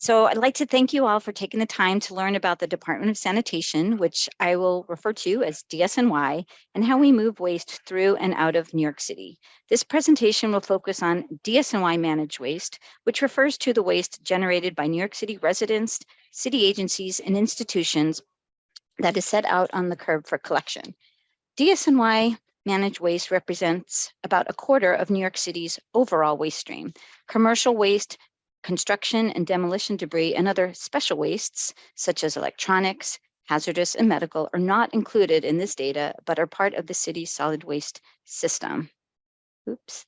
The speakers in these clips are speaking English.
So I'd like to thank you all for taking the time to learn about the Department of Sanitation, which I will refer to as DSNY, and how we move waste through and out of New York City. This presentation will focus on DSNY-managed waste, which refers to the waste generated by New York City residents, city agencies, and institutions that is set out on the curb for collection. DSNY managed waste represents about a quarter of New York City's overall waste stream. Commercial waste, construction and demolition debris, and other special wastes, such as electronics, hazardous, and medical, are not included in this data, but are part of the city's solid waste system. Oops.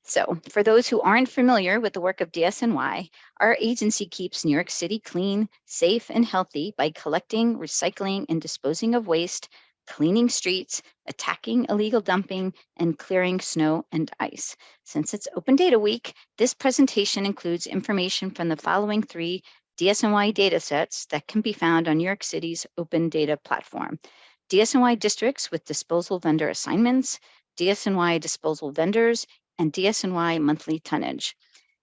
So for those who aren't familiar with the work of DSNY, our agency keeps New York City clean, safe, and healthy by collecting, recycling, and disposing of waste, cleaning streets, attacking illegal dumping, and clearing snow and ice. Since it's Open Data Week, this presentation includes information from the following 3 DSNY datasets that can be found on New York City's Open Data platform. DSNY districts with disposal vendor assignments, DSNY disposal vendors, and DSNY monthly tonnage.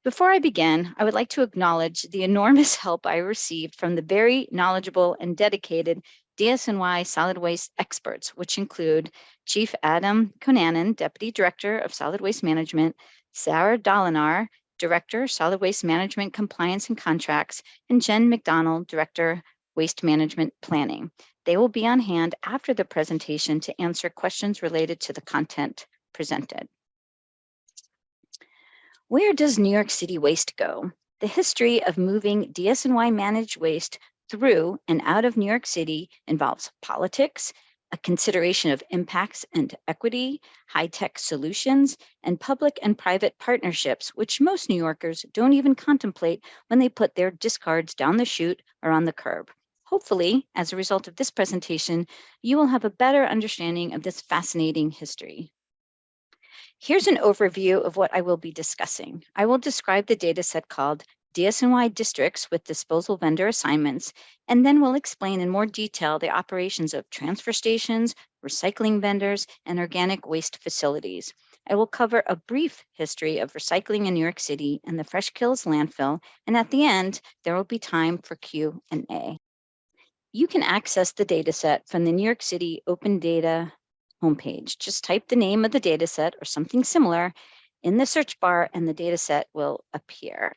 Before I begin, I would like to acknowledge the enormous help I received from the very knowledgeable and dedicated DSNY solid waste experts, which include Chief Adam Konanen, Deputy Director of Solid Waste Management, Sarah Dolinar, Director, Solid Waste Management Compliance and Contracts, and Jen McDonald, Director, Waste Management Planning. They will be on hand after the presentation to answer questions related to the content presented. Where does New York City waste go? The history of moving DSNY managed waste through and out of New York City involves politics, a consideration of impacts and equity, high-tech solutions, and public and private partnerships, which most New Yorkers don't even contemplate when they put their discards down the chute or on the curb. Hopefully, as a result of this presentation, you will have a better understanding of this fascinating history. Here's an overview of what I will be discussing. I will describe the data set called DSNY districts with disposal vendor assignments, and then we'll explain in more detail the operations of transfer stations, recycling vendors, and organic waste facilities. I will cover a brief history of recycling in New York City and the Fresh Kills landfill, and at the end, there will be time for Q&A. You can access the data set from the New York City Open Data homepage. Just type the name of the data set or something similar in the search bar and the data set will appear.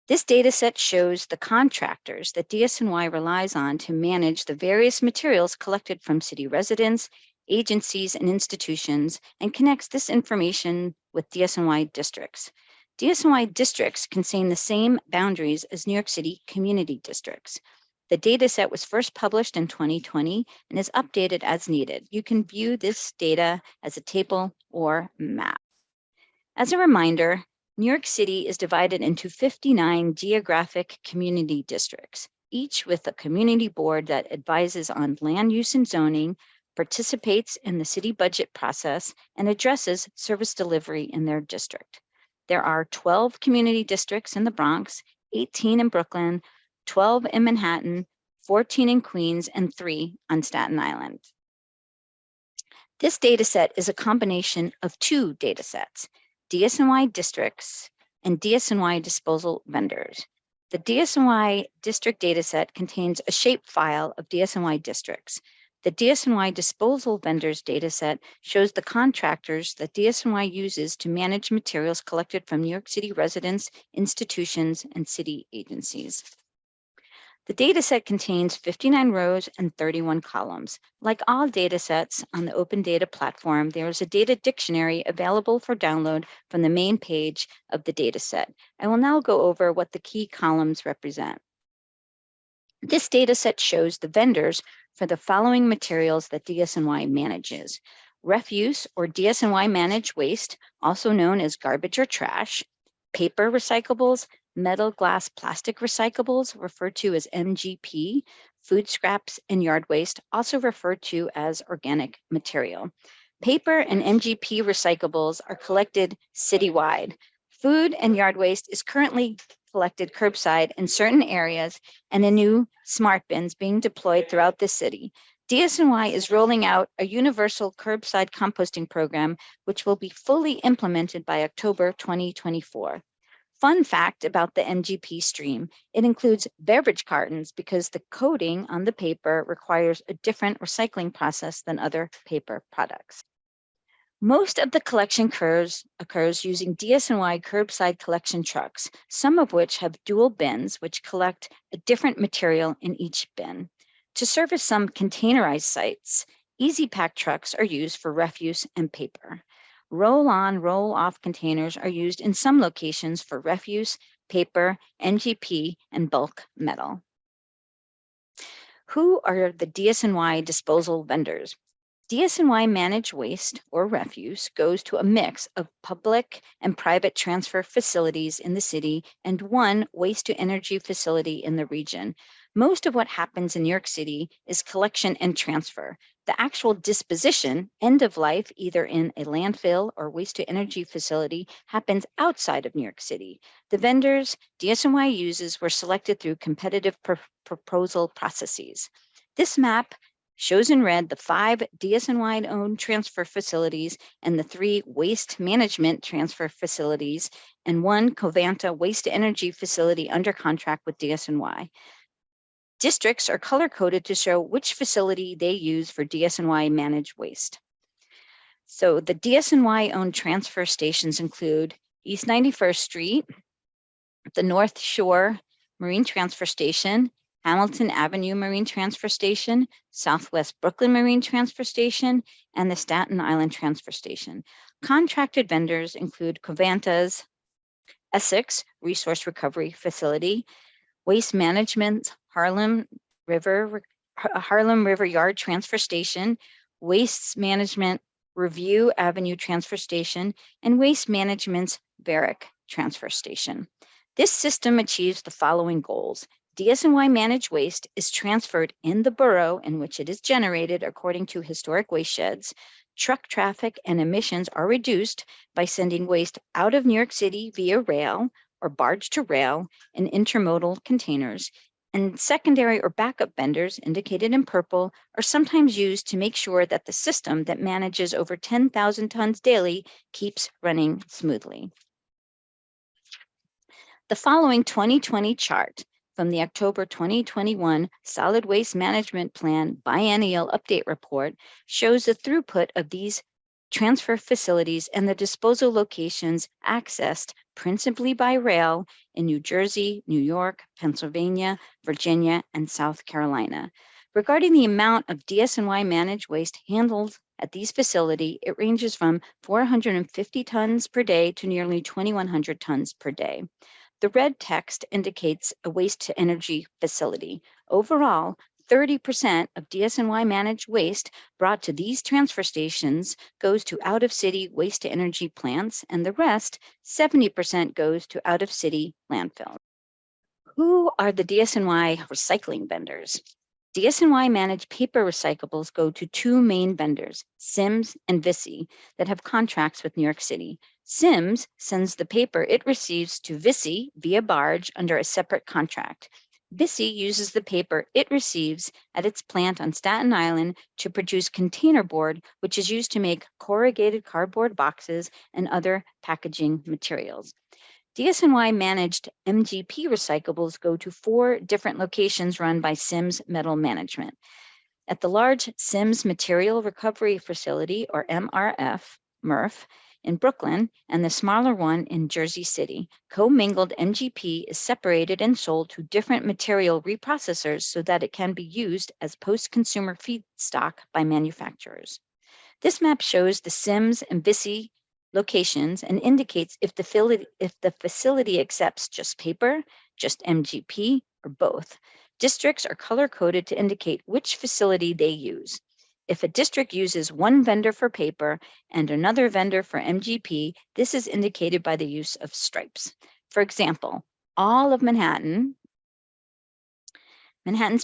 This data set shows the contractors that DSNY relies on to manage the various materials collected from city residents, agencies, and institutions, and connects this information with DSNY districts. DSNY districts contain the same boundaries as New York City community districts. The data set was first published in 2020 and is updated as needed. You can view this data as a table or map. As a reminder, New York City is divided into 59 geographic community districts, each with a community board that advises on land use and zoning, participates in the city budget process, and addresses service delivery in their district. There are 12 community districts in the Bronx, 18 in Brooklyn, 12 in Manhattan, 14 in Queens, and 3 on Staten Island. This data set is a combination of 2 data sets, DSNY districts and DSNY disposal vendors. The DSNY district data set contains a shapefile of DSNY districts. The DSNY disposal vendors data set shows the contractors that DSNY uses to manage materials collected from New York City residents, institutions, and city agencies. The dataset contains 59 rows and 31 columns. Like all datasets on the Open Data platform, there is a data dictionary available for download from the main page of the dataset. I will now go over what the key columns represent. This dataset shows the vendors for the following materials that DSNY manages: refuse or DSNY managed waste, also known as garbage or trash, paper recyclables, metal, glass, plastic recyclables, referred to as MGP, food scraps, and yard waste, also referred to as organic material. Paper and MGP recyclables are collected citywide. Food and yard waste is currently collected curbside in certain areas and in new smart bins being deployed throughout the city. DSNY is rolling out a universal curbside composting program, which will be fully implemented by October 2024. Fun fact about the MGP stream, it includes beverage cartons because the coating on the paper requires a different recycling process than other paper products. Most of the collection occurs using DSNY curbside collection trucks, some of which have dual bins which collect a different material in each bin. To service some containerized sites, Easy Pack trucks are used for refuse and paper. Roll-on, roll-off containers are used in some locations for refuse, paper, NGP, and bulk metal. Who are the DSNY disposal vendors? DSNY-managed waste or refuse goes to a mix of public and private transfer facilities in the city and one waste-to-energy facility in the region. Most of what happens in New York City is collection and transfer. The actual disposition, end of life, either in a landfill or waste-to-energy facility, happens outside of New York City. The vendors DSNY uses were selected through competitive proposal processes. This map shows in red the 5 DSNY-owned transfer facilities and the 3 waste management transfer facilities and 1 Covanta waste-to-energy facility under contract with DSNY. Districts are color-coded to show which facility they use for DSNY-managed waste. So the DSNY-owned transfer stations include East 91st Street, the North Shore Marine Transfer Station, Hamilton Avenue Marine Transfer Station, Southwest Brooklyn Marine Transfer Station, and the Staten Island Transfer Station. Contracted vendors include Covanta's Essex Resource Recovery Facility, Waste Management's Harlem River Yard Transfer Station, Waste Management Review Avenue Transfer Station, and Waste Management's Varick Transfer Station. This system achieves the following goals. DSNY managed waste is transferred in the borough in which it is generated according to historic waste sheds. Truck traffic and emissions are reduced by sending waste out of New York City via rail or barge to rail in intermodal containers. And secondary or backup vendors, indicated in purple, are sometimes used to make sure that the system that manages over 10,000 tons daily keeps running smoothly. The following 2020 chart from the October 2021 Solid Waste Management Plan Biennial Update Report shows the throughput of these transfer facilities and the disposal locations accessed principally by rail in New Jersey, New York, Pennsylvania, Virginia, and South Carolina. Regarding the amount of DSNY managed waste handled at these facilities, it ranges from 450 tons per day to nearly 2,100 tons per day. The red text indicates a waste-to-energy facility. Overall, 30% of DSNY managed waste brought to these transfer stations goes to out-of-city waste-to-energy plants, and the rest, 70%, goes to out-of-city landfills. Who are the DSNY recycling vendors? DSNY managed paper recyclables go to 2 main vendors, Sims and Visi, that have contracts with New York City. Sims sends the paper it receives to Visi via barge under a separate contract. Visi uses the paper it receives at its plant on Staten Island to produce container board, which is used to make corrugated cardboard boxes and other packaging materials. DSNY managed MGP recyclables go to 4 different locations run by Sims Metal Management. At the large Sims Material Recovery Facility, or MRF, in Brooklyn, and the smaller one in Jersey City, commingled MGP is separated and sold to different material reprocessors so that it can be used as post-consumer feedstock by manufacturers. This map shows the Sims and Visi locations and indicates if the facility accepts just paper, just MGP, or both. Districts are color-coded to indicate which facility they use. If a district uses one vendor for paper and another vendor for MGP, this is indicated by the use of stripes. For example, all of Manhattan's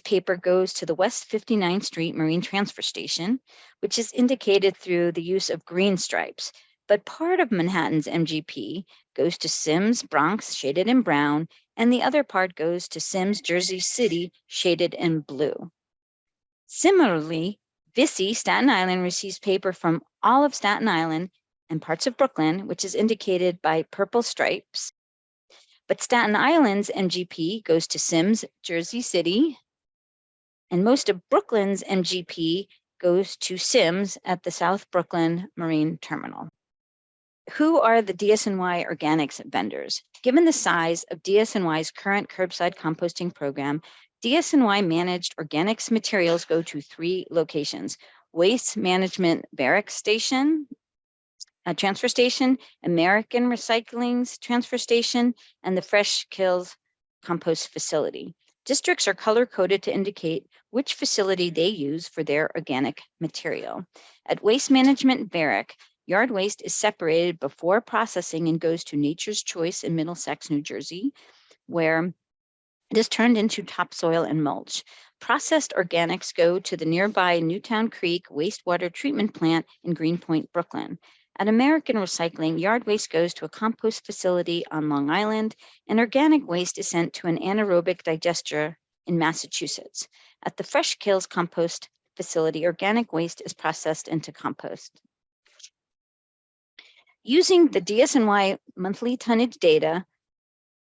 paper goes to the West 59th Street Marine Transfer Station, which is indicated through the use of green stripes. But part of Manhattan's MGP goes to Sims Bronx, shaded in brown, and the other part goes to Sims Jersey City, shaded in blue. Similarly, Visi Staten Island receives paper from all of Staten Island and parts of Brooklyn, which is indicated by purple stripes. But Staten Island's MGP goes to Sims, Jersey City, and most of Brooklyn's MGP goes to Sims at the South Brooklyn Marine Terminal. Who are the DSNY organics vendors? Given the size of DSNY's current curbside composting program, DSNY-managed organics materials go to 3 locations: Waste Management Barrack Station, Transfer Station, American Recycling's Transfer Station, and the Fresh Kills Compost Facility. Districts are color-coded to indicate which facility they use for their organic material. At Waste Management Barrack, yard waste is separated before processing and goes to Nature's Choice in Middlesex, New Jersey, where it is turned into topsoil and mulch. Processed organics go to the nearby Newtown Creek wastewater treatment plant in Greenpoint, Brooklyn. At American Recycling, yard waste goes to a compost facility on Long Island, and organic waste is sent to an anaerobic digester in Massachusetts. At the Fresh Kills Compost Facility, organic waste is processed into compost. Using the DSNY monthly tonnage data,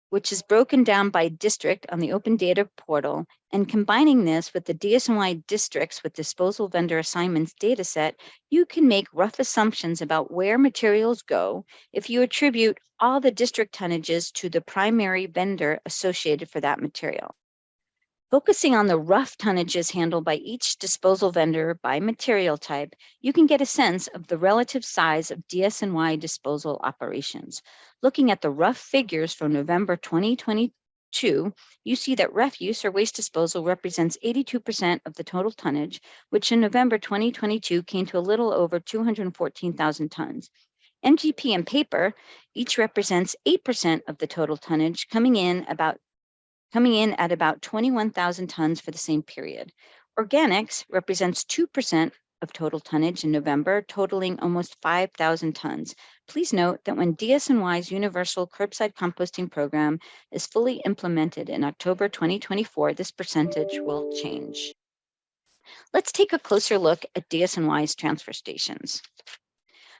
which is broken down by district on the Open Data portal, and combining this with the DSNY districts with disposal vendor assignments dataset, you can make rough assumptions about where materials go if you attribute all the district tonnages to the primary vendor associated for that material. Focusing on the rough tonnages handled by each disposal vendor by material type, you can get a sense of the relative size of DSNY disposal operations. Looking at the rough figures from November 2022, you see that refuse or waste disposal represents 82% of the total tonnage, which in November 2022 came to a little over 214,000 tons. MGP and paper each represents 8% of the total tonnage, coming in at about 21,000 tons for the same period. Organics represents 2% of total tonnage in November, totaling almost 5,000 tons. Please note that when DSNY's Universal Curbside Composting Program is fully implemented in October 2024, this percentage will change. Let's take a closer look at DSNY's transfer stations.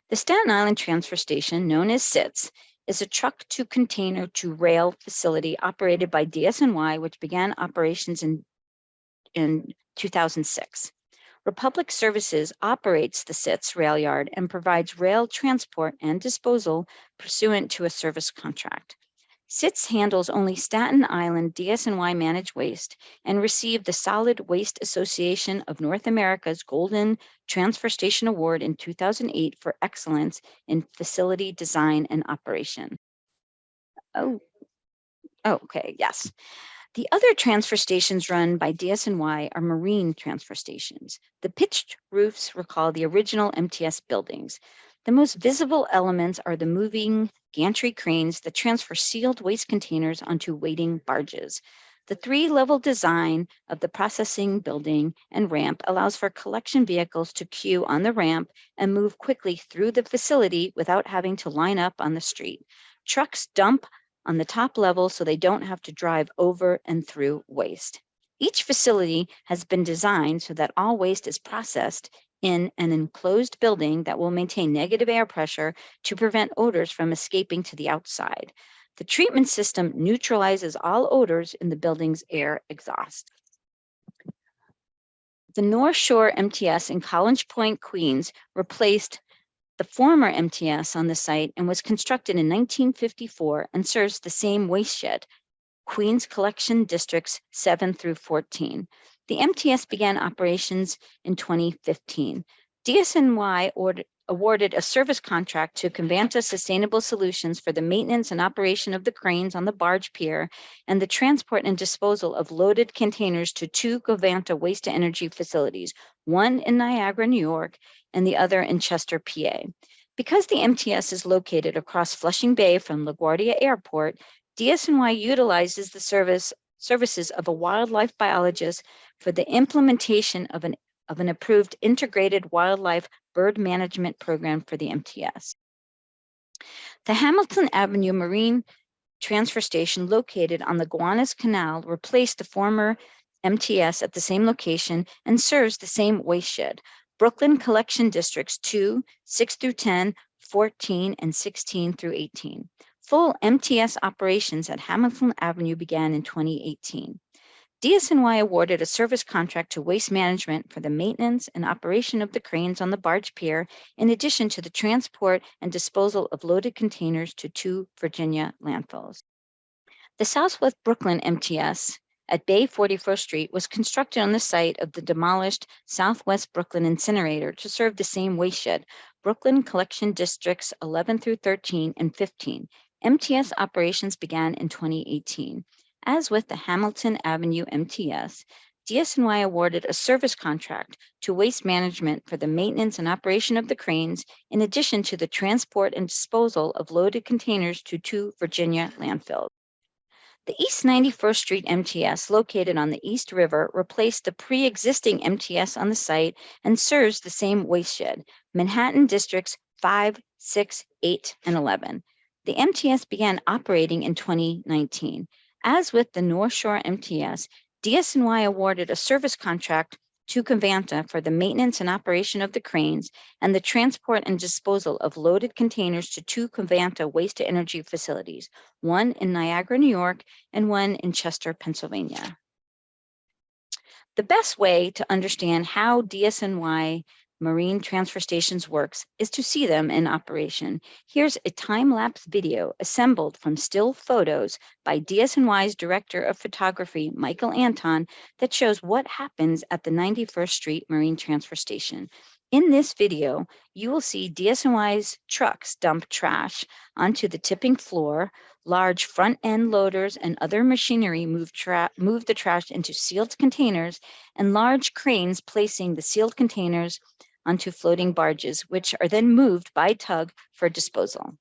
The Staten Island Transfer Station, known as SITS, is a truck-to-container-to-rail facility operated by DSNY, which began operations in 2006. Republic Services operates the SITS rail yard and provides rail transport and disposal pursuant to a service contract. SITS handles only Staten Island DSNY-managed waste and received the Solid Waste Association of North America's Golden Transfer Station Award in 2008 for excellence in facility design and operation. Okay, yes. The other transfer stations run by DSNY are marine transfer stations. The pitched roofs recall the original MTS buildings. The most visible elements are the moving gantry cranes that transfer sealed waste containers onto waiting barges. The 3-level design of the processing building and ramp allows for collection vehicles to queue on the ramp and move quickly through the facility without having to line up on the street. Trucks dump on the top level so they don't have to drive over and through waste. Each facility has been designed so that all waste is processed in an enclosed building that will maintain negative air pressure to prevent odors from escaping to the outside. The treatment system neutralizes all odors in the building's air exhaust. The North Shore MTS in College Point, Queens, replaced the former MTS on the site and was constructed in 1954 and serves the same waste shed, Queens Collection Districts 7 through 14. The MTS began operations in 2015. DSNY awarded a service contract to Covanta Sustainable Solutions for the maintenance and operation of the cranes on the barge pier and the transport and disposal of loaded containers to 2 Covanta waste-to-energy facilities, one in Niagara, New York, and the other in Chester, PA. Because the MTS is located across Flushing Bay from LaGuardia Airport, DSNY utilizes the services of a wildlife biologist for the implementation of an approved integrated wildlife bird management program for the MTS. The Hamilton Avenue Marine Transfer Station, located on the Gowanus Canal, replaced the former MTS at the same location and serves the same waste shed. Brooklyn Collection Districts 2, 6 through 10, 14, and 16 through 18. Full MTS operations at Hamilton Avenue began in 2018. DSNY awarded a service contract to Waste Management for the maintenance and operation of the cranes on the barge pier, in addition to the transport and disposal of loaded containers to 2 Virginia landfills. The Southwest Brooklyn MTS at Bay 41st Street was constructed on the site of the demolished Southwest Brooklyn incinerator to serve the same waste shed, Brooklyn Collection Districts 11 through 13 and 15. MTS operations began in 2018. As with the Hamilton Avenue MTS, DSNY awarded a service contract to Waste Management for the maintenance and operation of the cranes, in addition to the transport and disposal of loaded containers to 2 Virginia landfills. The East 91st Street MTS, located on the East River, replaced the pre-existing MTS on the site and serves the same waste shed, Manhattan Districts 5, 6, 8, and 11. The MTS began operating in 2019. As with the North Shore MTS, DSNY awarded a service contract to Covanta for the maintenance and operation of the cranes and the transport and disposal of loaded containers to 2 Covanta waste-to-energy facilities, one in Niagara, New York, and one in Chester, Pennsylvania. The best way to understand how DSNY marine transfer stations works is to see them in operation. Here's a time-lapse video assembled from still photos by DSNY's Director of Photography, Michael Anton, that shows what happens at the 91st Street Marine Transfer Station. In this video, you will see DSNY's trucks dump trash onto the tipping floor, large front-end loaders and other machinery move the trash into sealed containers, and large cranes placing the sealed containers onto floating barges, which are then moved by tug for disposal.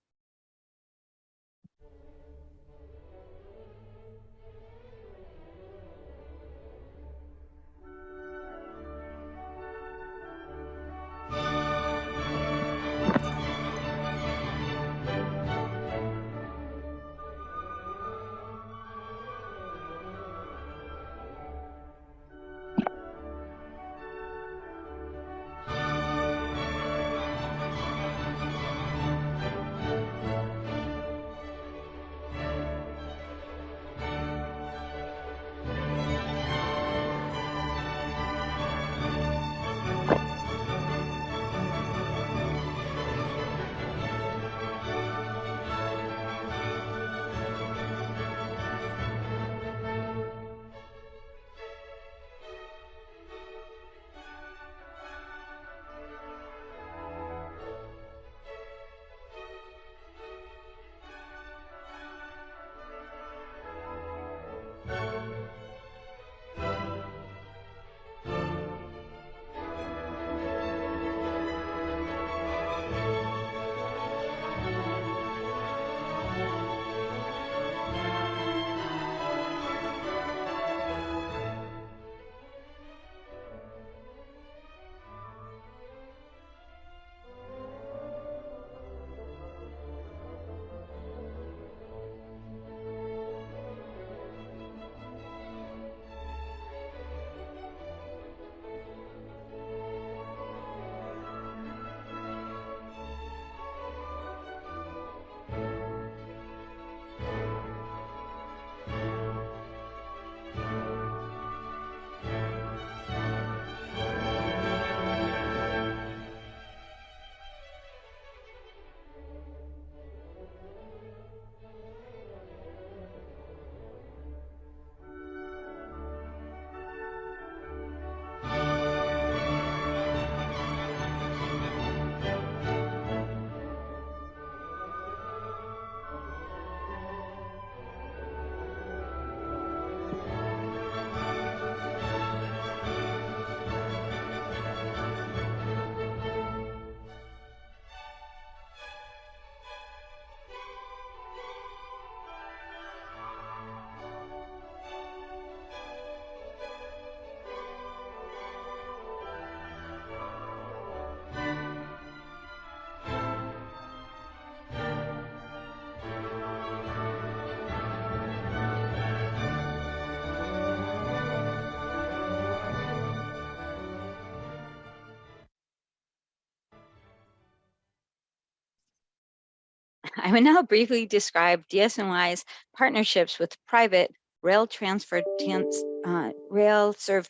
I will now briefly describe DSNY's partnerships with private rail-served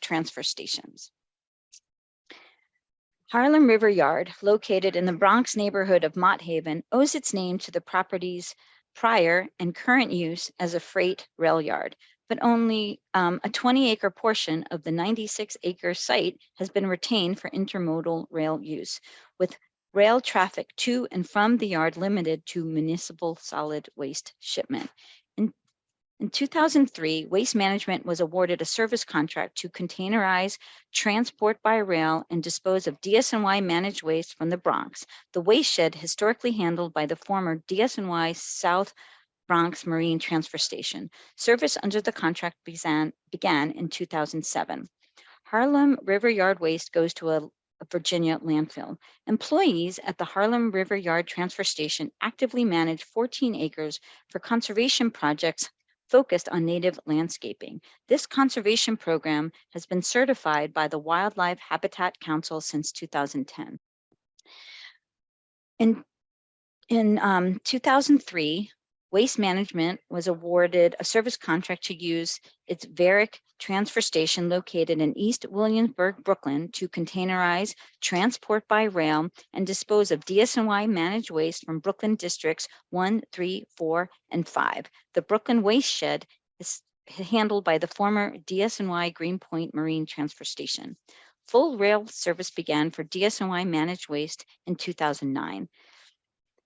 transfer stations. Harlem River Yard, located in the Bronx neighborhood of Mott Haven, owes its name to the property's prior and current use as a freight rail yard, but only a 20-acre portion of the 96-acre site has been retained for intermodal rail use, with rail traffic to and from the yard limited to municipal solid waste shipment. In 2003, Waste Management was awarded a service contract to containerize, transport by rail, and dispose of DSNY-managed waste from the Bronx, the waste shed historically handled by the former DSNY South Bronx Marine Transfer Station. Service under the contract began in 2007. Harlem River Yard waste goes to a Virginia landfill. Employees at the Harlem River Yard Transfer Station actively manage 14 acres for conservation projects focused on native landscaping. This conservation program has been certified by the Wildlife Habitat Council since 2010. In 2003, Waste Management was awarded a service contract to use its Varick transfer station located in East Williamsburg, Brooklyn, to containerize, transport by rail, and dispose of DSNY managed waste from Brooklyn districts 1, 3, 4, and 5. The Brooklyn waste shed is handled by the former DSNY Greenpoint Marine Transfer Station. Full rail service began for DSNY managed waste in 2009.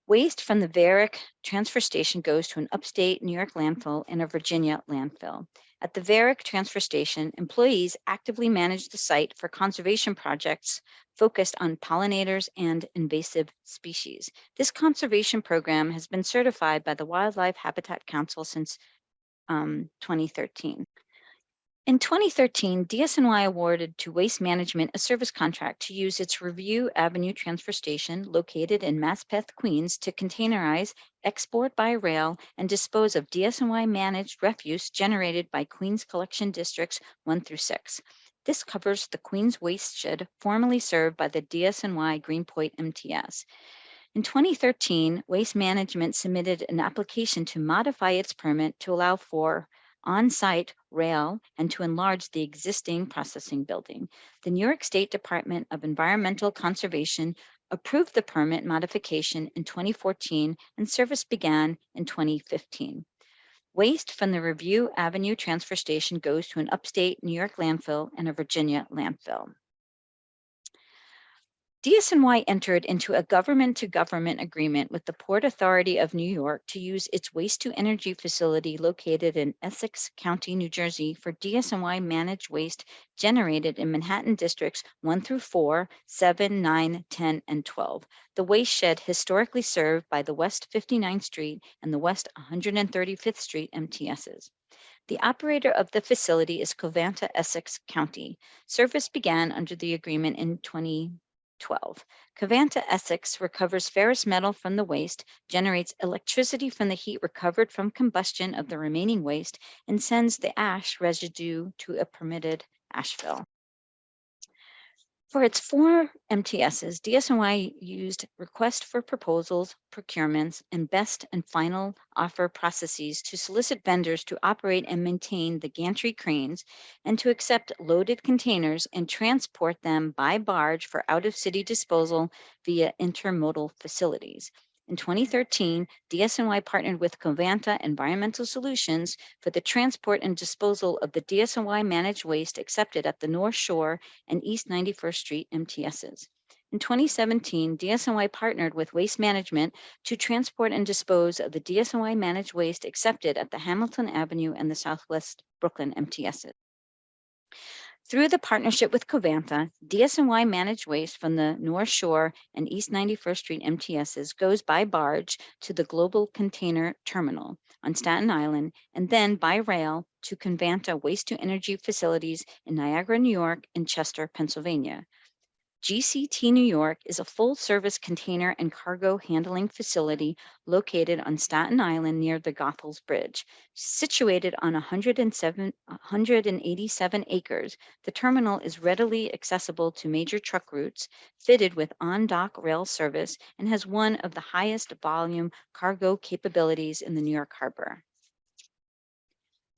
Waste from the Varick transfer station goes to an upstate New York landfill and a Virginia landfill. At the Varick transfer station, employees actively manage the site for conservation projects focused on pollinators and invasive species. This conservation program has been certified by the Wildlife Habitat Council since 2013. In 2013, DSNY awarded to Waste Management a service contract to use its Review Avenue transfer station located in Maspeth, Queens, to containerize, export by rail, and dispose of DSNY managed refuse generated by Queens collection districts 1 through 6. This covers the Queens waste shed formerly served by the DSNY Greenpoint MTS. In 2013, Waste Management submitted an application to modify its permit to allow for on-site rail and to enlarge the existing processing building. The New York State Department of Environmental Conservation approved the permit modification in 2014 and service began in 2015. Waste from the Review Avenue transfer station goes to an upstate New York landfill and a Virginia landfill. DSNY entered into a government-to-government agreement with the Port Authority of New York to use its waste-to-energy facility located in Essex County, New Jersey, for DSNY managed waste generated in Manhattan districts 1 through 4, 7, 9, 10, and 12. The waste shed historically served by the West 59th Street and the West 135th Street MTSs. The operator of the facility is Covanta, Essex County. Service began under the agreement in 2012. Covanta Essex recovers ferrous metal from the waste, generates electricity from the heat recovered from combustion of the remaining waste, and sends the ash residue to a permitted ash fill. For its 4 MTSs, DSNY used request for proposals, procurements, and best and final offer processes to solicit vendors to operate and maintain the gantry cranes and to accept loaded containers and transport them by barge for out-of-city disposal via intermodal facilities. In 2013, DSNY partnered with Covanta Environmental Solutions for the transport and disposal of the DSNY managed waste accepted at the North Shore and East 91st Street MTSs. In 2017, DSNY partnered with Waste Management to transport and dispose of the DSNY managed waste accepted at the Hamilton Avenue and the Southwest Brooklyn MTSs. Through the partnership with Covanta, DSNY managed waste from the North Shore and East 91st Street MTSs goes by barge to the Global Container Terminal on Staten Island and then by rail to Covanta waste-to-energy facilities in Niagara, New York, and Chester, Pennsylvania. GCT New York is a full-service container and cargo handling facility located on Staten Island near the Goethals Bridge. Situated on 187 acres, the terminal is readily accessible to major truck routes, fitted with on-dock rail service, and has one of the highest volume cargo capabilities in the New York Harbor.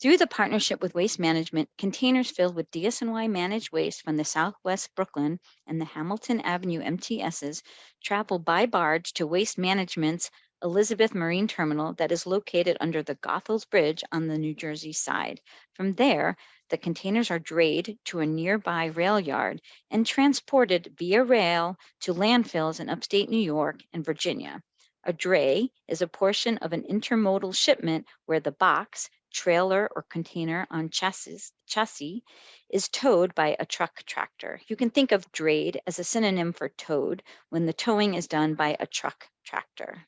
Through the partnership with Waste Management, containers filled with DSNY-managed waste from the Southwest Brooklyn and the Hamilton Avenue MTSs travel by barge to Waste Management's Elizabeth Marine Terminal that is located under the Goethals Bridge on the New Jersey side. From there, the containers are drayed to a nearby rail yard and transported via rail to landfills in upstate New York and Virginia. A dray is a portion of an intermodal shipment where the box, trailer, or container on chassis is towed by a truck tractor. You can think of drayed as a synonym for towed when the towing is done by a truck tractor.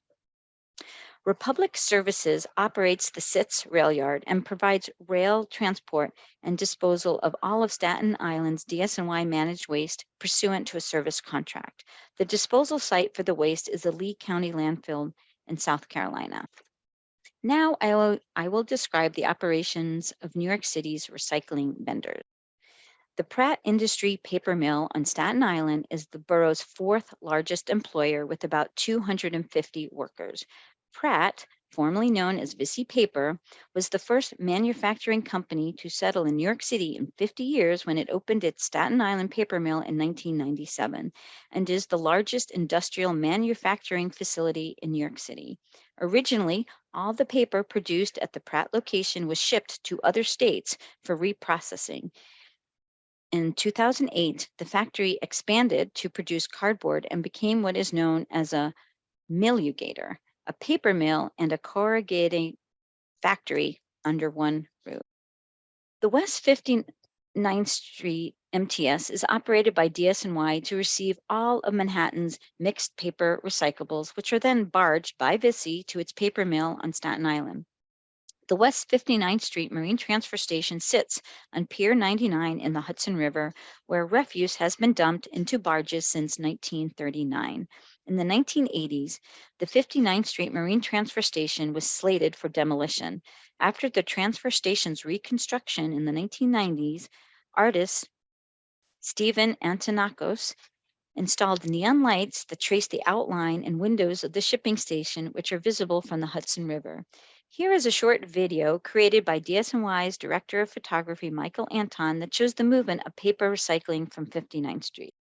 Republic Services operates the SITS rail yard and provides rail transport and disposal of all of Staten Island's DSNY managed waste pursuant to a service contract. The disposal site for the waste is the Lee County landfill in South Carolina. Now I will describe the operations of New York City's recycling vendors. The Pratt Industry Paper Mill on Staten Island is the borough's fourth largest employer with about 250 workers. Pratt, formerly known as Visi Paper, was the first manufacturing company to settle in New York City in 50 years when it opened its Staten Island paper mill in 1997, and is the largest industrial manufacturing facility in New York City. Originally, all the paper produced at the Pratt location was shipped to other states for reprocessing. In 2008, the factory expanded to produce cardboard and became what is known as a millugator, a paper mill and a corrugating factory under one roof. The West 59th Street MTS is operated by DSNY to receive all of Manhattan's mixed paper recyclables, which are then barged by Visi to its paper mill on Staten Island. The West 59th Street Marine Transfer Station sits on Pier 99 in the Hudson River, where refuse has been dumped into barges since 1939. In the 1980s, the 59th Street Marine Transfer Station was slated for demolition. After the transfer station's reconstruction in the 1990s, artist Stephen Antonakos installed neon lights that trace the outline and windows of the shipping station, which are visible from the Hudson River. Here is a short video created by DSNY's Director of Photography, Michael Anton, that shows the movement of paper recycling from 59th Street.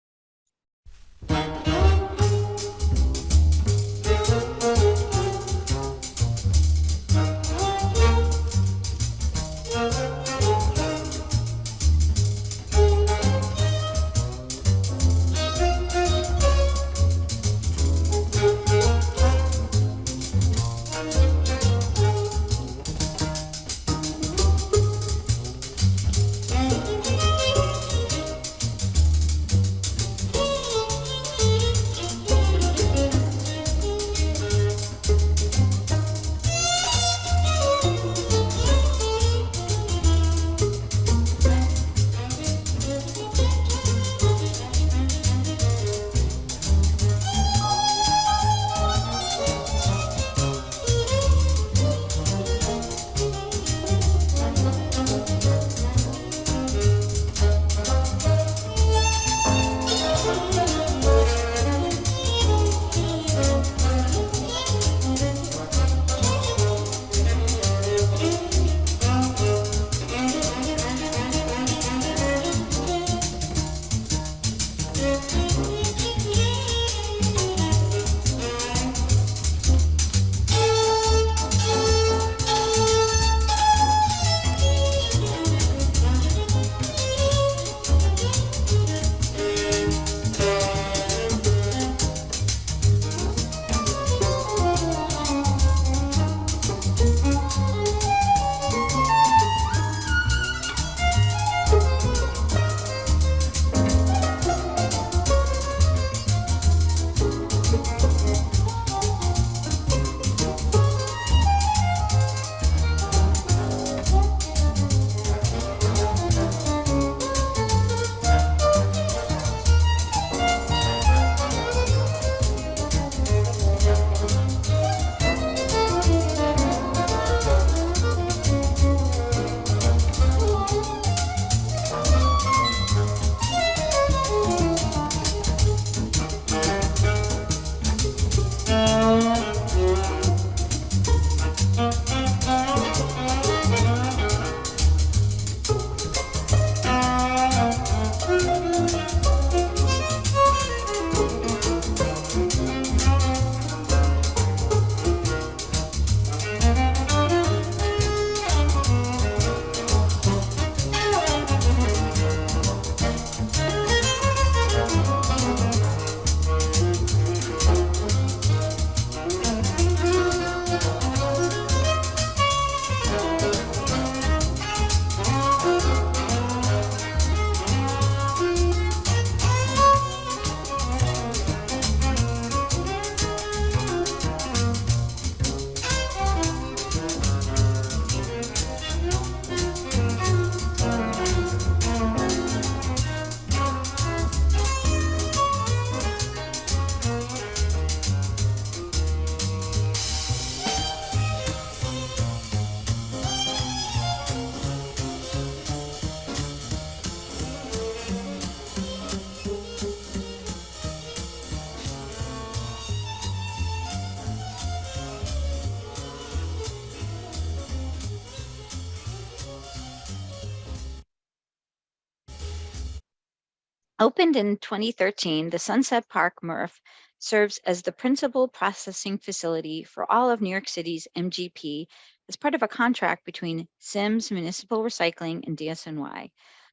Opened in 2013, the Sunset Park MRF serves as the principal processing facility for all of New York City's MGP as part of a contract between Sims Municipal Recycling and DSNY.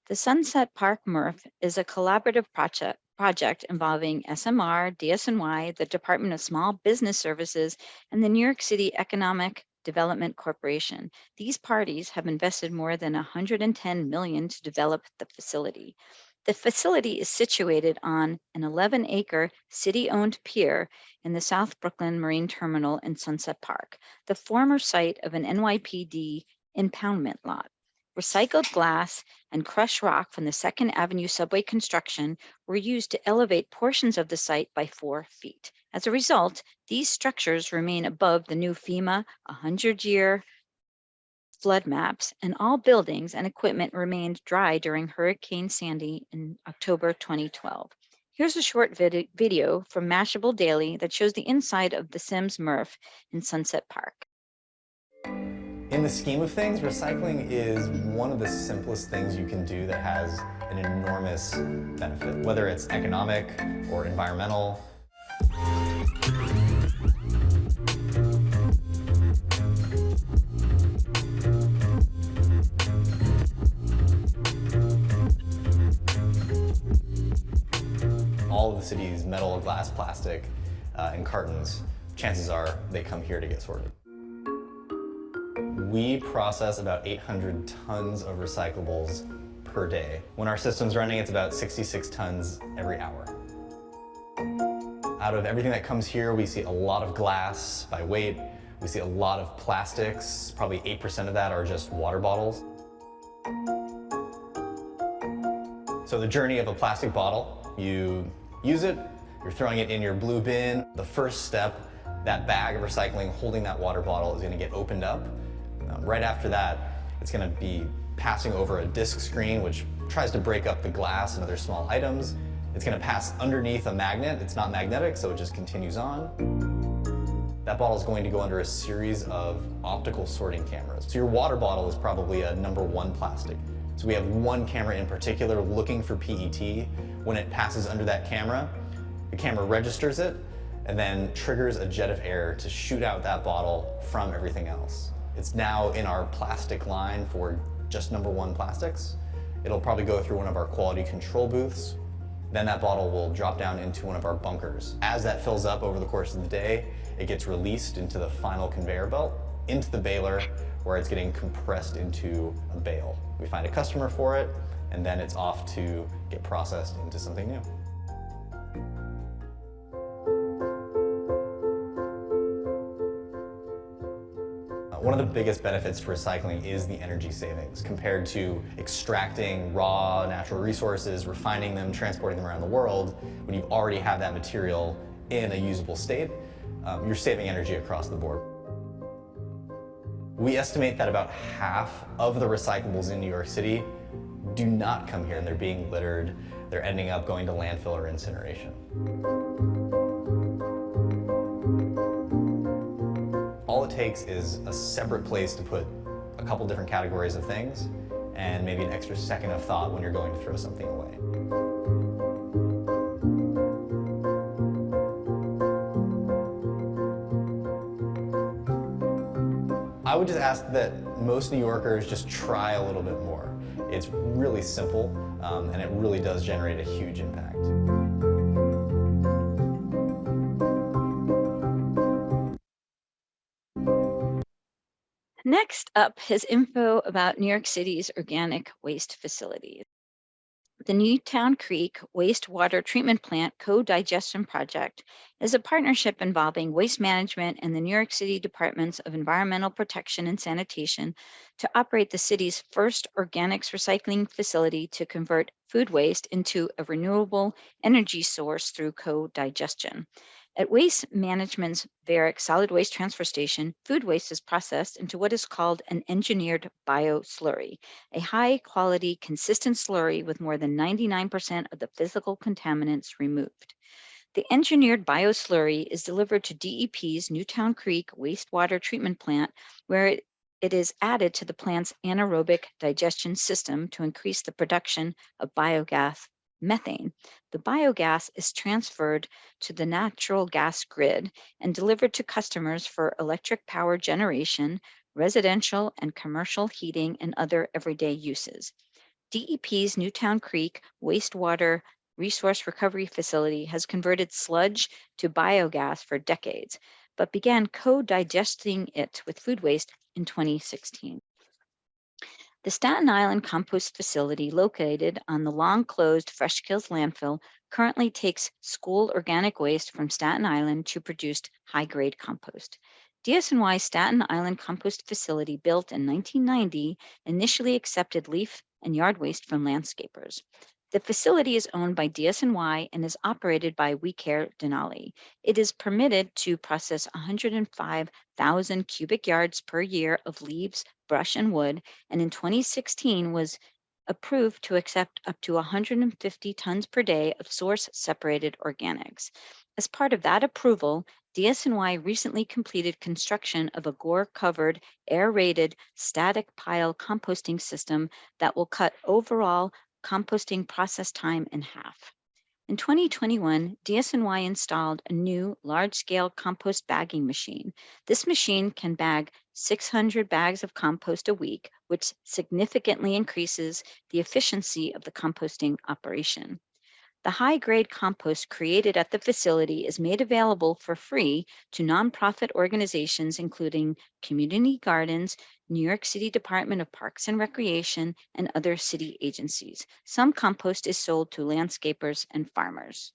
The Sunset Park MRF is a collaborative project involving SMR, DSNY, the Department of Small Business Services, and the New York City Economic Development Corporation. These parties have invested more than $110 million to develop the facility. The facility is situated on an 11-acre city-owned pier in the South Brooklyn Marine Terminal in Sunset Park, the former site of an NYPD impoundment lot. Recycled glass and crushed rock from the 2nd Avenue subway construction were used to elevate portions of the site by 4 feet. As a result, these structures remain above the new FEMA 100-year flood maps, and all buildings and equipment remained dry during Hurricane Sandy in October 2012. Here's a short video from Mashable Daily that shows the inside of the Sims MRF in Sunset Park. In the scheme of things, recycling is one of the simplest things you can do that has an enormous benefit, whether it's economic or environmental. All of the city's metal, glass, plastic, and cartons, chances are they come here to get sorted. We process about 800 tons of recyclables per day. When our system's running, it's about 66 tons every hour. Out of everything that comes here, we see a lot of glass by weight. We see a lot of plastics. Probably 8% of that are just water bottles. So the journey of a plastic bottle, you use it, you're throwing it in your blue bin. The first step, that bag of recycling holding that water bottle is going to get opened up. Right after that, it's going to be passing over a disc screen, which tries to break up the glass and other small items. It's going to pass underneath a magnet. It's not magnetic, so it just continues on. That bottle is going to go under a series of optical sorting cameras. So your water bottle is probably a #1 plastic. So we have one camera in particular looking for PET. When it passes under that camera, the camera registers it and then triggers a jet of air to shoot out that bottle from everything else. It's now in our plastic line for just #1 plastics. It'll probably go through one of our quality control booths. Then that bottle will drop down into one of our bunkers. As that fills up over the course of the day, it gets released into the final conveyor belt, into the baler, where it's getting compressed into a bale. We find a customer for it, and then it's off to get processed into something new. One of the biggest benefits to recycling is the energy savings compared to extracting raw natural resources, refining them, transporting them around the world. When you already have that material in a usable state, you're saving energy across the board. We estimate that about half of the recyclables in New York City do not come here, and they're being littered. They're ending up going to landfill or incineration. All it takes is a separate place to put a couple different categories of things and maybe an extra second of thought when you're going to throw something away. I would just ask that most New Yorkers just try a little bit more. It's really simple, and it really does generate a huge impact. Next up is info about New York City's organic waste facilities. The Newtown Creek Wastewater Treatment Plant Co-Digestion Project is a partnership involving waste management and the New York City Departments of Environmental Protection and Sanitation to operate the city's first organics recycling facility to convert food waste into a renewable energy source through co-digestion. At Waste Management's Varick Solid Waste Transfer Station, food waste is processed into what is called an engineered bioslurry, a high-quality, consistent slurry with more than 99% of the physical contaminants removed. The engineered bioslurry is delivered to DEP's Newtown Creek Wastewater Treatment Plant, where it is added to the plant's anaerobic digestion system to increase the production of biogas methane. The biogas is transferred to the natural gas grid and delivered to customers for electric power generation, residential and commercial heating, and other everyday uses. DEP's Newtown Creek wastewater resource recovery facility has converted sludge to biogas for decades, but began co-digesting it with food waste in 2016. The Staten Island compost facility, located on the long-closed Fresh Kills landfill, currently takes school organic waste from Staten Island to produce high-grade compost. DSNY Staten Island compost facility, built in 1990, initially accepted leaf and yard waste from landscapers. The facility is owned by DSNY and is operated by We Care Denali. It is permitted to process 105,000 cubic yards per year of leaves, brush, and wood, and in 2016 was approved to accept up to 150 tons per day of source-separated organics. As part of that approval, DSNY recently completed construction of a gore-covered, air-rated, static pile composting system that will cut overall composting process time in half. In 2021, DSNY installed a new large-scale compost bagging machine. This machine can bag 600 bags of compost a week, which significantly increases the efficiency of the composting operation. The high-grade compost created at the facility is made available for free to nonprofit organizations, including community gardens, New York City Department of Parks and Recreation, and other city agencies. Some compost is sold to landscapers and farmers.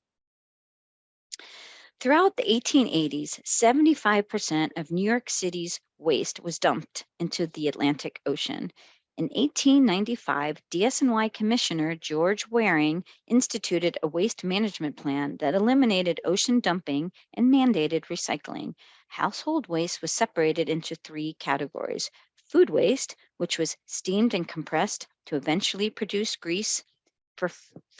Throughout the 1880s, 75% of New York City's waste was dumped into the Atlantic Ocean. In 1895, DSNY Commissioner George Waring instituted a waste management plan that eliminated ocean dumping and mandated recycling. Household waste was separated into three categories: food waste, which was steamed and compressed to eventually produce grease for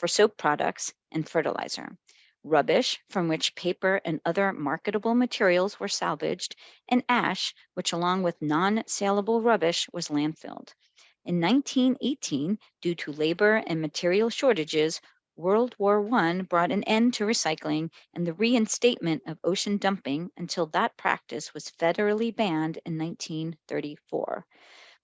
soap products and fertilizer; rubbish, from which paper and other marketable materials were salvaged; and ash, which, along with non-saleable rubbish, was landfilled. In 1918, due to labor and material shortages, World War I brought an end to recycling and the reinstatement of ocean dumping until that practice was federally banned in 1934.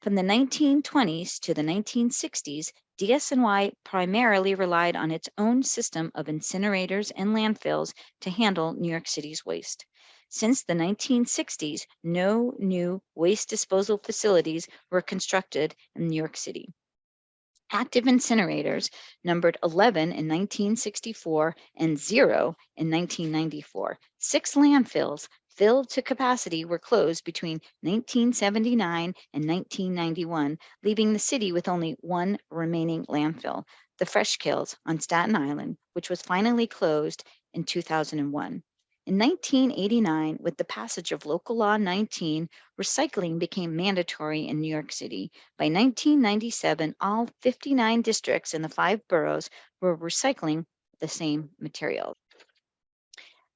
From the 1920s to the 1960s, DSNY primarily relied on its own system of incinerators and landfills to handle New York City's waste. Since the 1960s, no new waste disposal facilities were constructed in New York City. Active incinerators numbered 11 in 1964 and 0 in 1994. 6 landfills filled to capacity were closed between 1979 and 1991, leaving the city with only one remaining landfill, the Fresh Kills on Staten Island, which was finally closed in 2001. In 1989, with the passage of Local Law 19, recycling became mandatory in New York City. By 1997, all 59 districts in the 5 boroughs were recycling the same material.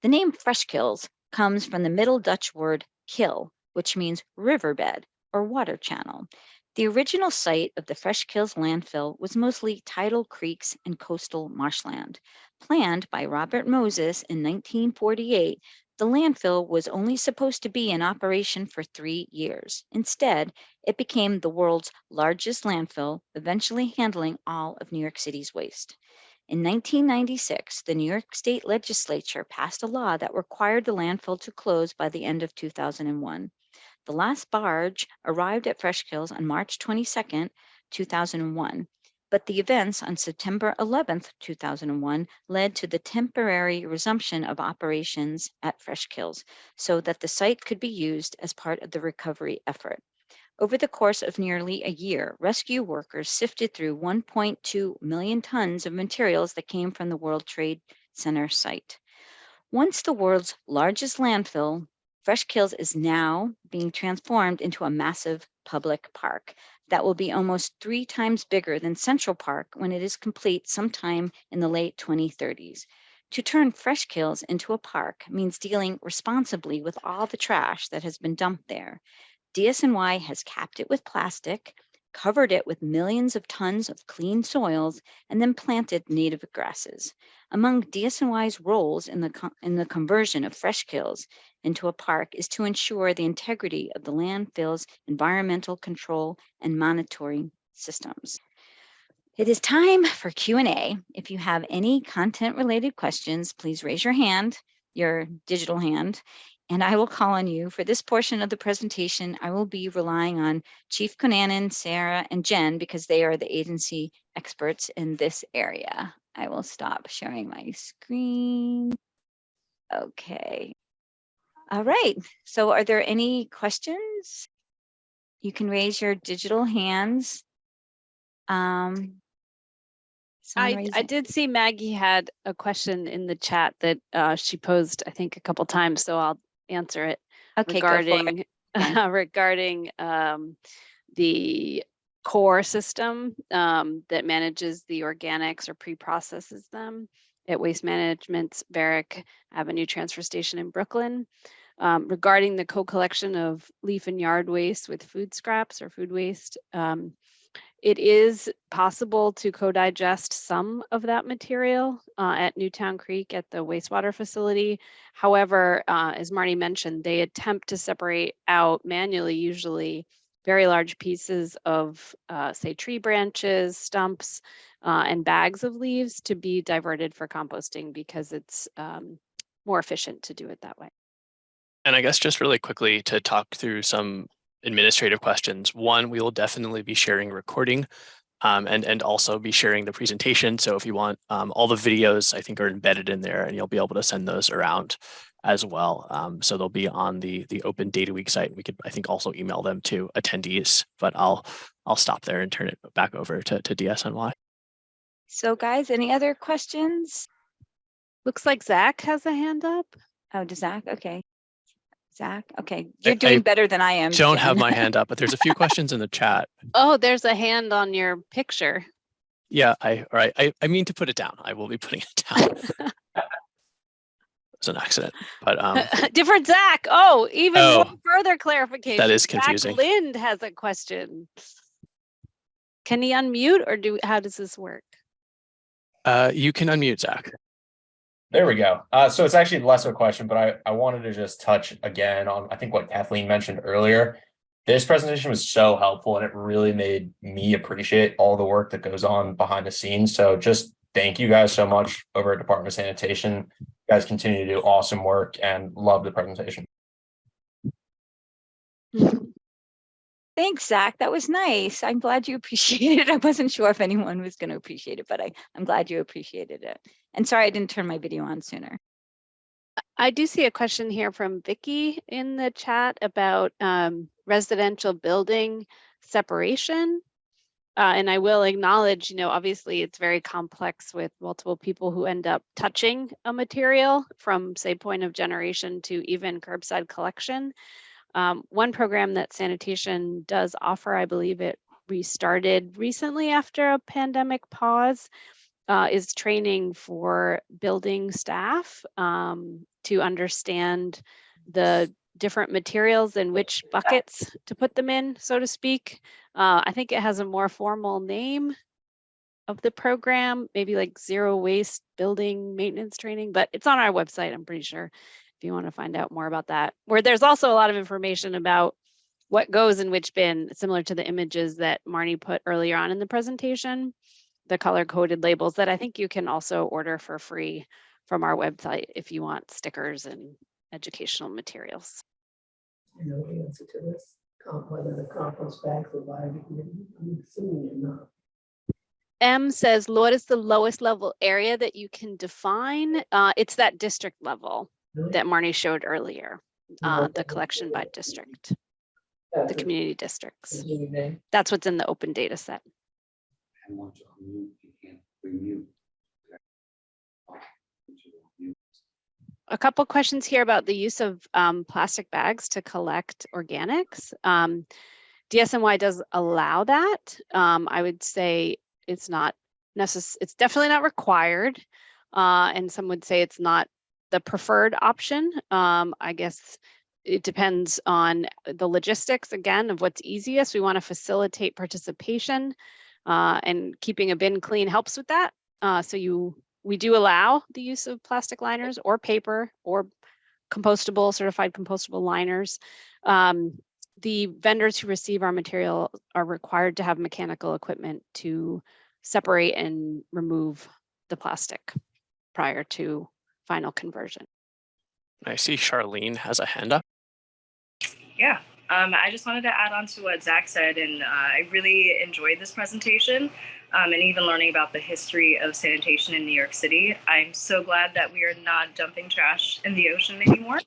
The name Fresh Kills comes from the Middle Dutch word kil, which means riverbed or water channel. The original site of the Fresh Kills landfill was mostly tidal creeks and coastal marshland. Planned by Robert Moses in 1948, the landfill was only supposed to be in operation for 3 years. Instead, it became the world's largest landfill, eventually handling all of New York City's waste. In 1996, the New York State Legislature passed a law that required the landfill to close by the end of 2001. The last barge arrived at Fresh Kills on March 22, 2001, but the events on September 11, 2001 led to the temporary resumption of operations at Fresh Kills so that the site could be used as part of the recovery effort. Over the course of nearly a year, rescue workers sifted through 1.2 million tons of materials that came from the World Trade Center site. Once the world's largest landfill, Fresh Kills is now being transformed into a massive public park that will be almost 3 times bigger than Central Park when it is complete sometime in the late 2030s. To turn Fresh Kills into a park means dealing responsibly with all the trash that has been dumped there. DSNY has capped it with plastic, covered it with millions of tons of clean soils, and then planted native grasses. Among DSNY's roles in the conversion of fresh kills into a park is to ensure the integrity of the landfill's environmental control and monitoring systems. It is time for Q&A. If you have any content-related questions, please raise your hand, your digital hand, and I will call on you. For this portion of the presentation, I will be relying on Chief Conanan, Sarah, and Jen because they are the agency experts in this area. I will stop sharing my screen. Okay. All right. So are there any questions? You can raise your digital hands. I did see Maggie had a question in the chat that she posed, I think, a couple times, so I'll answer it. Okay, regarding Okay. regarding the core system that manages the organics or pre-processes them at Waste Management's Varick Avenue Transfer Station in Brooklyn. Regarding the co-collection of leaf and yard waste with food scraps or food waste, it is possible to co-digest some of that material at Newtown Creek at the wastewater facility. However, as Marni mentioned, they attempt to separate out manually, usually very large pieces of, say, tree branches, stumps, and bags of leaves to be diverted for composting because it's more efficient to do it that way. And I guess just really quickly to talk through some administrative questions. One, we will definitely be sharing a recording and also be sharing the presentation. So if you want, all the videos I think are embedded in there and you'll be able to send those around as well. So they'll be on the Open Data Week site. We could, I think, also email them to attendees, but I'll stop there and turn it back over to DSNY. So guys, any other questions? Looks like Zach has a hand up. Oh, does Zach? Okay. Zach, okay. You're doing better than I am. Don't Jen. have my hand up, but there's a few questions in the chat. Oh, there's a hand on your picture. Yeah, I mean to put it down. I will be putting it down. It's an accident, but different Zach. Oh, even more further clarification. That is confusing. Zach Lind has a question. Can he unmute, or how does this work? You can unmute, Zach. There we go. So it's actually less of a question, but I wanted to just touch again on, I think, what Kathleen mentioned earlier. This presentation was so helpful and it really made me appreciate all the work that goes on behind the scenes. So just thank you guys so much over at Department of Sanitation. You guys continue to do awesome work and love the presentation. Thanks, Zach. That was nice. I'm glad you appreciated it. I wasn't sure if anyone was going to appreciate it, but I'm glad you appreciated it. And sorry I didn't turn my video on sooner. I do see a question here from Vicky in the chat about residential building separation. And I will acknowledge, obviously it's very complex with multiple people who end up touching a material from, say, point of generation to even curbside collection. One program that sanitation does offer, I believe it restarted recently after a pandemic pause, is training for building staff to understand the different materials and which buckets to put them in, so to speak. I think it has a more formal name of the program, maybe like zero waste building maintenance training, but it's on our website, I'm pretty sure, if you want to find out more about that, where there's also a lot of information about what goes in which bin, similar to the images that Marni put earlier on in the presentation, the color-coded labels that I think you can also order for free from our website if you want stickers and educational materials. I know the answer to this, whether the compost bags are biodegradable. I'm assuming they're not. M says, what is the lowest level area that you can define? It's that district level that Marni showed earlier, the collection by district, the community districts. That's what's in the open data set. And once you unmute, you can't remute. A couple questions here about the use of plastic bags to collect organics. DSNY does allow that. I would say it's not necessary. It's definitely not required. And some would say it's not the preferred option. I guess it depends on the logistics, again, of what's easiest. We want to facilitate participation, and keeping a bin clean helps with that. We do allow the use of plastic liners or paper or certified compostable liners. The vendors who receive our material are required to have mechanical equipment to separate and remove the plastic prior to final conversion. I see Charlene has a hand up. Yeah, I just wanted to add on to what Zach said, and I really enjoyed this presentation, and even learning about the history of sanitation in New York City. I'm so glad that we are not dumping trash in the ocean anymore.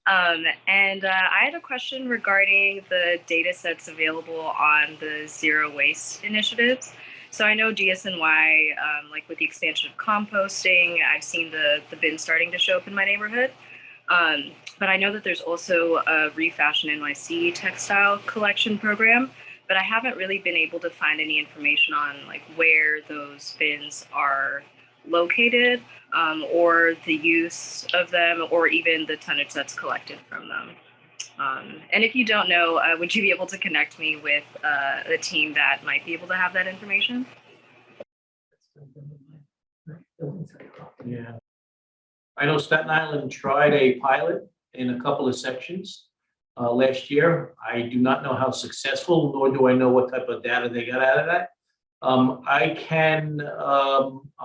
And I had a question regarding the data sets available on the zero waste initiatives. So I know DSNY, like with the expansion of composting, I've seen the bin starting to show up in my neighborhood. But I know that there's also a Refashion NYC textile collection program, but I haven't really been able to find any information on like where those bins are located, or the use of them, or even the tonnage that's collected from them. And if you don't know, would you be able to connect me with a team that might be able to have that information? Yeah. I know Staten Island tried a pilot in a couple of sections last year. I do not know how successful, nor do I know what type of data they got out of that. I'll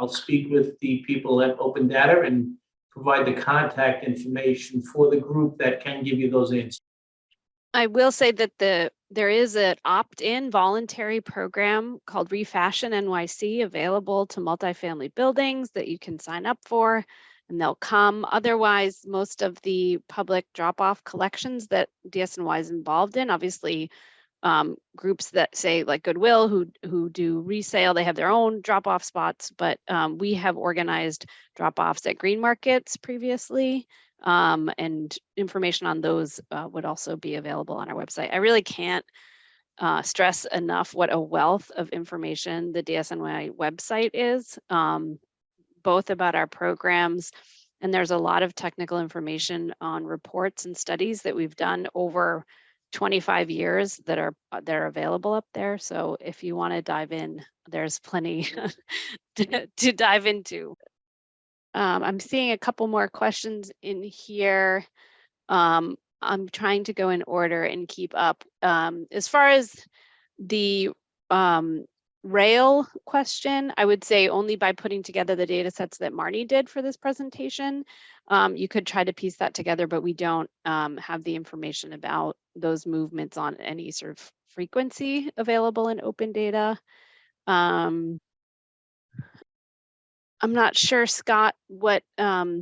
speak with the people at Open Data and provide the contact information for the group that can give you those answers. I will say that there is an opt-in voluntary program called Refashion NYC available to multifamily buildings that you can sign up for, and they'll come. Otherwise, most of the public drop-off collections that DSNY is involved in, obviously, groups that say like Goodwill who do resale, they have their own drop-off spots, but we have organized drop-offs at green markets previously, and information on those would also be available on our website. I really can't stress enough what a wealth of information the DSNY website is, both about our programs, and there's a lot of technical information on reports and studies that we've done over 25 years that are available up there. So if you want to dive in, there's plenty to dive into. I'm seeing a couple more questions in here. I'm trying to go in order and keep up. As far as the rail question, I would say only by putting together the data sets that Marni did for this presentation, you could try to piece that together, but we don't have the information about those movements on any sort of frequency available in open data. I'm not sure, Scott, what how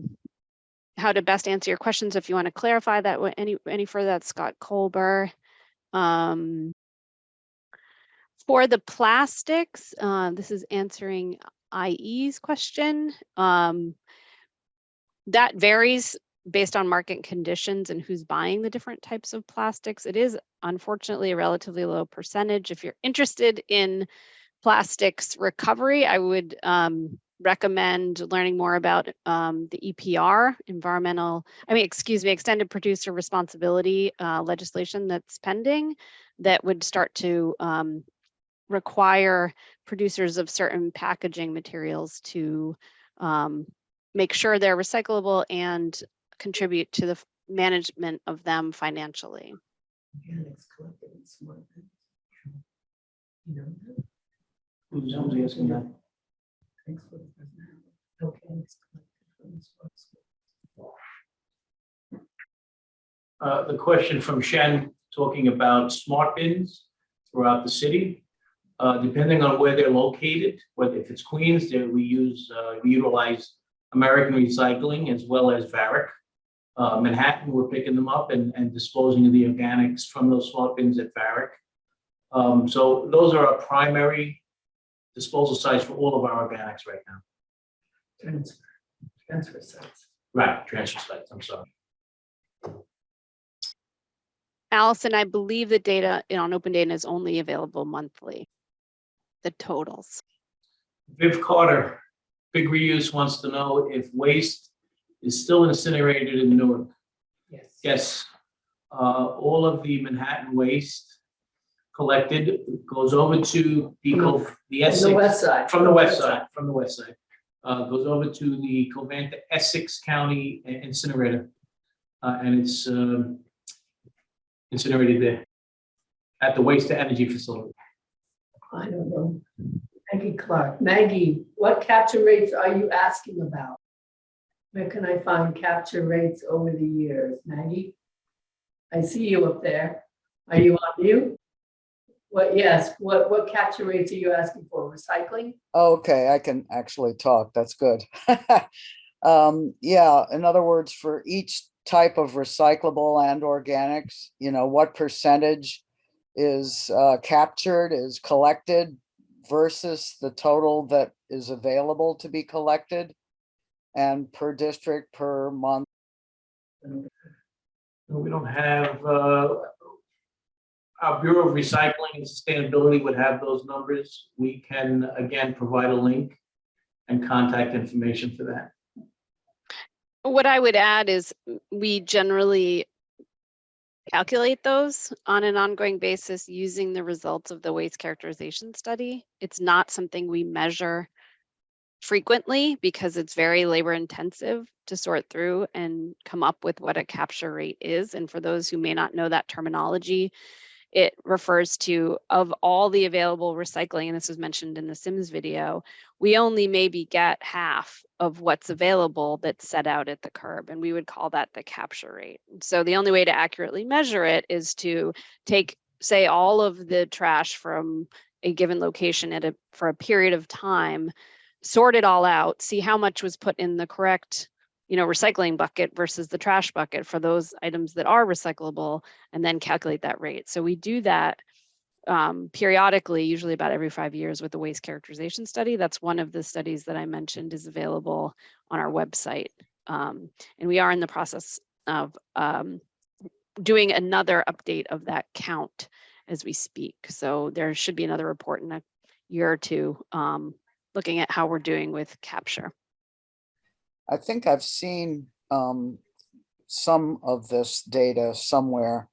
to best answer your questions. If you want to clarify that any further, that's Scott Colber. For the plastics, this is answering IE's question. That varies based on market conditions and who's buying the different types of plastics. It is unfortunately a relatively low percentage. If you're interested in plastics recovery, I would recommend learning more about the EPR, extended producer responsibility legislation that's pending that would start to require producers of certain packaging materials to make sure they're recyclable and contribute to the management of them financially. Organics collected in smart bins. You know that? Who's asking that? Thanks for the presentation. Organics collected from the smart bins. The question from Shen talking about smart bins throughout the city. Depending on where they're located, whether if it's Queens, we utilize American Recycling as well as Varick. Manhattan, we're picking them up and disposing of the organics from those smart bins at Varick. So those are our primary disposal sites for all of our organics right now. Transfer sites. Right, transfer sites, I'm sorry. Allison, I believe the data on open data is only available monthly, the totals. Viv Carter, Big Reuse, wants to know if waste is still incinerated in Newark. Yes. Yes, all of the Manhattan waste collected goes over to the From the Essex. west side. From the west side, goes over to the Covanta Essex County incinerator. And it's incinerated there at the waste to energy facility. I don't know. Maggie Clark. Maggie, what capture rates are you asking about? Where can I find capture rates over the years? Maggie? I see you up there. Are you on mute? What capture rates are you asking for? Recycling? Okay, I can actually talk. That's good. Yeah, in other words, for each type of recyclable and organics, what percentage is captured, is collected versus the total that is available to be collected, and per district, per month. We don't have, our Bureau of Recycling and Sustainability would have those numbers. We can, again, provide a link and contact information for that. What I would add is we generally calculate those on an ongoing basis using the results of the waste characterization study. It's not something we measure frequently because it's very labor intensive to sort through and come up with what a capture rate is. And for those who may not know that terminology, it refers to, of all the available recycling, and this was mentioned in the Sims video, we only maybe get half of what's available that's set out at the curb, and we would call that the capture rate. So the only way to accurately measure it is to take, say, all of the trash from a given location for a period of time, sort it all out, see how much was put in the correct recycling bucket versus the trash bucket for those items that are recyclable, and then calculate that rate. So we do that periodically, usually about every 5 years with the waste characterization study. That's one of the studies that I mentioned is available on our website. And we are in the process of doing another update of that count as we speak. So there should be another report in a year or two looking at how we're doing with capture. I think I've seen some of this data somewhere.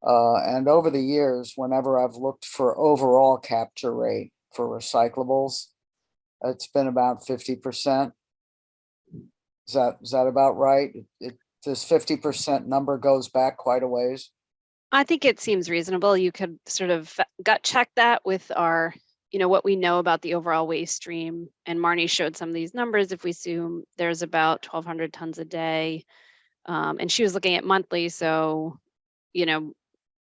And over the years, whenever I've looked for overall capture rate for recyclables, it's been about 50%. Is that about right? This 50% number goes back quite a ways. I think it seems reasonable. You could sort of gut check that with our what we know about the overall waste stream. And Marni showed some of these numbers. If we assume there's about 1,200 tons a day, and she was looking at monthly, so,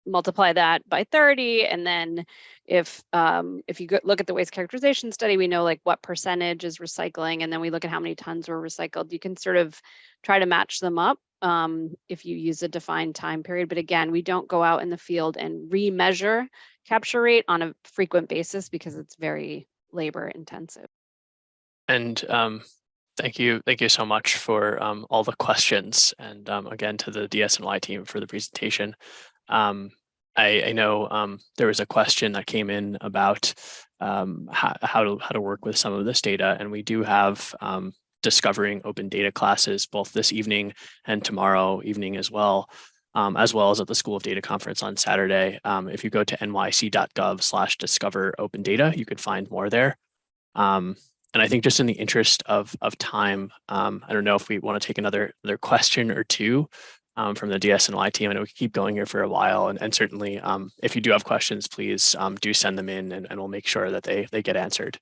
multiply that by 30. And then if you look at the waste characterization study, we know like what percentage is recycling, and then we look at how many tons were recycled. You can sort of try to match them up if you use a defined time period. But again, we don't go out in the field and remeasure capture rate on a frequent basis because it's very labor intensive. And thank you so much for all the questions, and again to the DSNY team for the presentation. I know there was a question that came in about how to work with some of this data, and we do have discovering open data classes both this evening and tomorrow evening as well as at the School of Data conference on Saturday. If you go to nyc.gov/discover open data, you could find more there. And I think just in the interest of time, I don't know if we want to take another question or two from the DSNY team. I know we keep going here for a while, and certainly if you do have questions, please do send them in, and we'll make sure that they get answered.